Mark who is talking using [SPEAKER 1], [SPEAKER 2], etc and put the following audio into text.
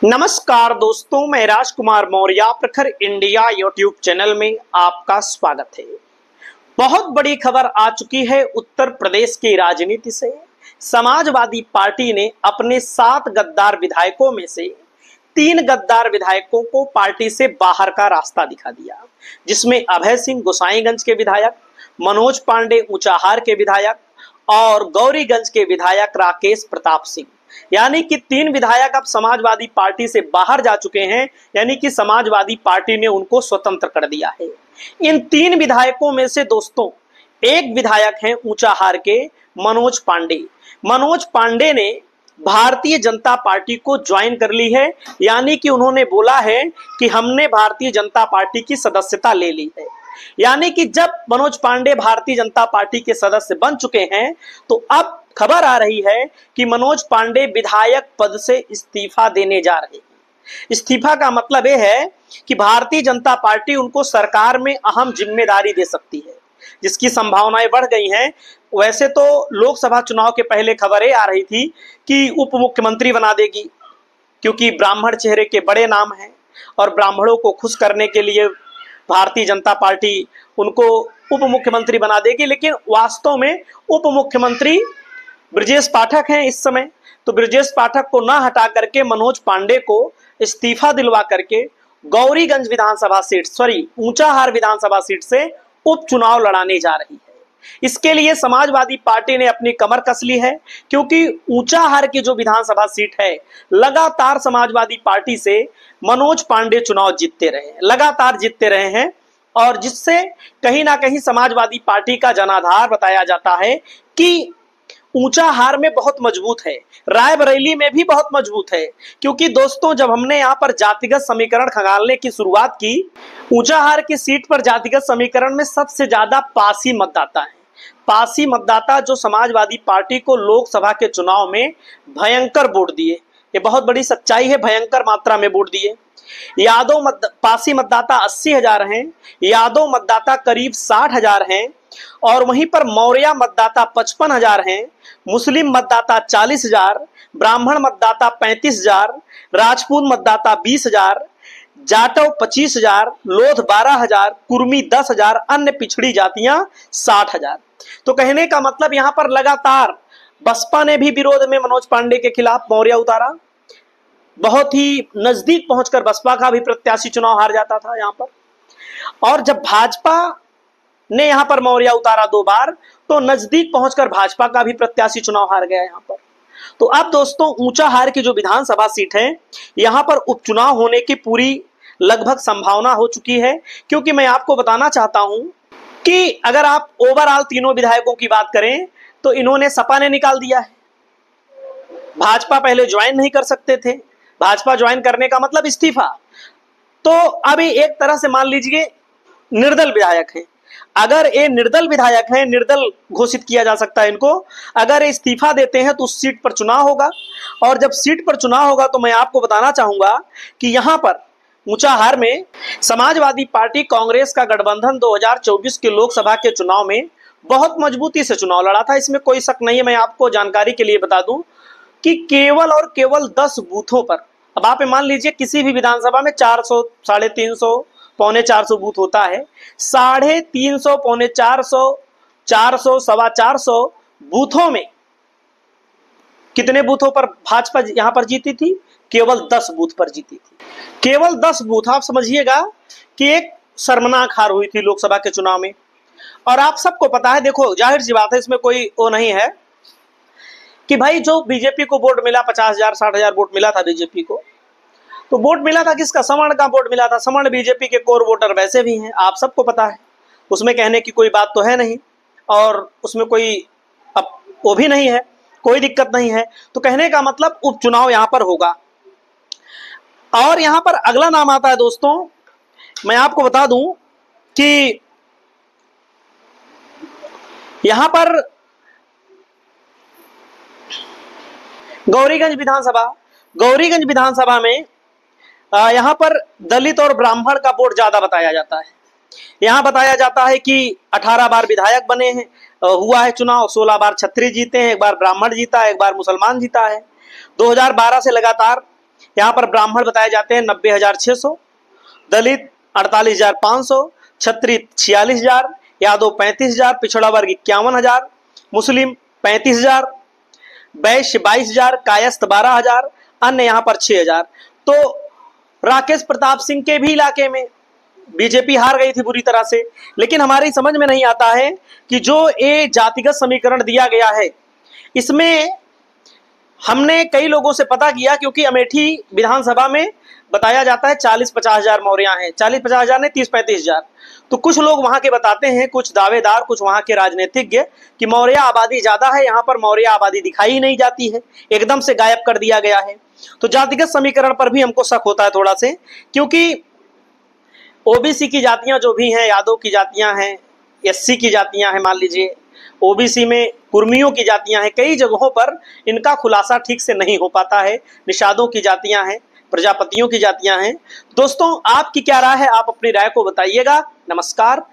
[SPEAKER 1] नमस्कार दोस्तों, मैं राजकुमार मौर्य प्रखर इंडिया यूट्यूब चैनल में आपका स्वागत है। बहुत बड़ी खबर आ चुकी है उत्तर प्रदेश की राजनीति से। समाजवादी पार्टी ने अपने 7 गद्दार विधायकों में से 3 गद्दार विधायकों को पार्टी से बाहर का रास्ता दिखा दिया, जिसमें अभय सिंह गोसाईगंज के विधायक, मनोज पांडे ऊंचाहार के विधायक और गौरीगंज के विधायक राकेश प्रताप सिंह, यानी कि 3 विधायक अब समाजवादी पार्टी से बाहर जा चुके हैं। यानी कि समाजवादी पार्टी ने उनको स्वतंत्र कर दिया है। इन 3 विधायकों में से दोस्तों एक विधायक हैं ऊंचाहार के मनोज पांडे। मनोज पांडे ने भारतीय जनता पार्टी को ज्वाइन कर ली है, यानी कि उन्होंने बोला है कि हमने भारतीय जनता पार्टी की सदस्यता ले ली है। यानी कि जब मनोज पांडे भारतीय जनता पार्टी के सदस्य बन चुके हैं तो अब खबर आ रही है कि मनोज पांडे विधायक पद से इस्तीफा देने जा रहे हैं। इस्तीफा का मतलब यह है कि भारतीय जनता पार्टी उनको सरकार में अहम जिम्मेदारी दे सकती है, जिसकी संभावनाएं बढ़ गई हैं। वैसे तो लोकसभा चुनाव के पहले खबरें आ रही थी कि उप मुख्यमंत्री बना देगी, क्योंकि ब्राह्मण चेहरे के बड़े नाम हैं और ब्राह्मणों को खुश करने के लिए भारतीय जनता पार्टी उनको उप मुख्यमंत्री बना देगी। लेकिन वास्तव में उप मुख्यमंत्री ब्रजेश पाठक हैं इस समय। तो ब्रजेश पाठक को ना हटा करके मनोज पांडे को इस्तीफा दिलवा करके गौरीगंज विधानसभा सीट ऊंचाहार विधानसभा सीट से उपचुनाव लड़ाने जा रही है। इसके लिए समाजवादी पार्टी ने अपनी कमर कस ली है, क्योंकि ऊंचाहार की जो विधानसभा सीट है लगातार समाजवादी पार्टी से मनोज पांडे चुनाव लगातार जीतते रहे हैं, और जिससे कहीं ना कहीं समाजवादी पार्टी का जनाधार बताया जाता है कि ऊंचाहार में बहुत मजबूत है, रायबरेली में भी बहुत मजबूत है। क्योंकि दोस्तों जब हमने यहाँ पर जातिगत समीकरण खंगालने की शुरुआत की, ऊंचाहार की सीट पर जातिगत समीकरण में सबसे ज्यादा पासी मतदाता है। पासी मतदाता जो समाजवादी पार्टी को लोकसभा के चुनाव में भयंकर वोट दिए, ये बहुत बड़ी सच्चाई है, भयंकर मात्रा में वोट दिए। पासी मतदाता 80,000 हैं, यादव मतदाता करीब 60,000 हैं, और वहीं पर मौर्य मतदाता 55,000 हैं, मुस्लिम मतदाता 40,000, ब्राह्मण मतदाता 35,000, राजपूत मतदाता 20,000, जाटव 25,000, लोध 12,000, कुर्मी 10,000, अन्य पिछड़ी जातियां 60,000। तो कहने का मतलब यहां पर लगातार बसपा ने भी विरोध में मनोज पांडे के खिलाफ मौर्य उतारा। बहुत ही नजदीक पहुंचकर बसपा का भी प्रत्याशी चुनाव हार जाता था यहां पर, और जब भाजपा ने यहां पर मौर्य उतारा 2 बार, तो नजदीक पहुंचकर भाजपा का भी प्रत्याशी चुनाव हार गया यहां पर। तो अब दोस्तों ऊंचाहार की जो विधानसभा सीट है, यहां पर उपचुनाव होने की पूरी लगभग संभावना हो चुकी है। क्योंकि मैं आपको बताना चाहता हूं कि अगर आप ओवरऑल तीनों विधायकों की बात करें तो इन्होंने सपा ने निकाल दिया है। भाजपा पहले ज्वाइन नहीं कर सकते थे, भाजपा ज्वाइन करने का मतलब इस्तीफा। तो अभी एक तरह से मान लीजिए निर्दल विधायक हैं। अगर ये निर्दल विधायक हैं, निर्दल घोषित किया जा सकता है इनको। अगर इस्तीफा देते हैं तो उस सीट पर चुनाव होगा, और जब सीट पर चुनाव होगा तो मैं आपको बताना चाहूंगा कि यहां पर ऊंचाहार में समाजवादी पार्टी कांग्रेस का गठबंधन 2024 के लोकसभा के चुनाव में बहुत मजबूती से चुनाव लड़ा था, इसमें कोई शक नहीं है। मैं आपको जानकारी के लिए बता दूं कि केवल और केवल 10 बूथों पर, अब आप मान लीजिए किसी भी विधानसभा में 400, 350, पौने 400 बूथ होता है, 350, पौने 400, 400, 425 बूथों में कितने बूथों पर भाजपा यहां पर जीती थी? केवल 10 बूथ पर जीती थी। केवल 10 बूथ। आप समझिएगा कि एक शर्मनाक हार हुई थी लोकसभा के चुनाव में। और आप सबको पता है, देखो जाहिर सी बात है, इसमें कोई वो नहीं है कि भाई जो बीजेपी को वोट मिला 50,000 60,000 वोट मिला था बीजेपी को, तो वोट मिला था किसका? सवर्ण का वोट मिला था। सवर्ण बीजेपी के कोर वोटर वैसे भी हैं, आप सबको पता है, उसमें कहने की कोई बात तो है नहीं, और उसमें कोई अब वो भी नहीं है, कोई दिक्कत नहीं है। तो कहने का मतलब उपचुनाव यहां पर होगा। और यहां पर अगला नाम आता है दोस्तों, मैं आपको बता दूं कि यहां पर गौरीगंज विधानसभा में यहां पर दलित और ब्राह्मण का वोट ज्यादा बताया जाता है। यहां बताया जाता है कि 18 बार विधायक बने हैं, हुआ है चुनाव, 16 बार छत्री जीते हैं, 1 बार ब्राह्मण जीता है, 1 बार मुसलमान जीता है। 2012 से लगातार यहाँ पर ब्राह्मण बताए जाते हैं 90,600, दलित 48,500, क्षत्रिय 46,000, यादव 35,000, पिछड़ा वर्ग 51,000, मुस्लिम 35,000, वैश्य 22,000, कायस्थ 12,000, अन्य यहाँ पर 6,000। तो राकेश प्रताप सिंह के भी इलाके में बीजेपी हार गई थी बुरी तरह से। लेकिन हमारी समझ में नहीं आता है कि जो ये जातिगत समीकरण दिया गया है, इसमें हमने कई लोगों से पता किया, क्योंकि अमेठी विधानसभा में बताया जाता है 40-50 हजार मौर्या हैं, 40-50 हजार नहीं 30-35 हजार। तो कुछ लोग वहां के बताते हैं, कुछ दावेदार, कुछ वहां के राजनीतिज्ञ, कि मौर्य आबादी ज्यादा है, यहाँ पर मौर्य आबादी दिखाई ही नहीं जाती है, एकदम से गायब कर दिया गया है। तो जातिगत समीकरण पर भी हमको शक होता है थोड़ा से, क्योंकि ओबीसी की जातियां जो भी हैं, यादव की जातियां हैं, एससी की जातियां हैं, मान लीजिए ओबीसी में कुर्मियों की जातियां हैं, कई जगहों पर इनका खुलासा ठीक से नहीं हो पाता है। निषादों की जातियां हैं, प्रजापतियों की जातियां हैं। दोस्तों, आपकी क्या राय है? आप अपनी राय को बताइएगा। नमस्कार।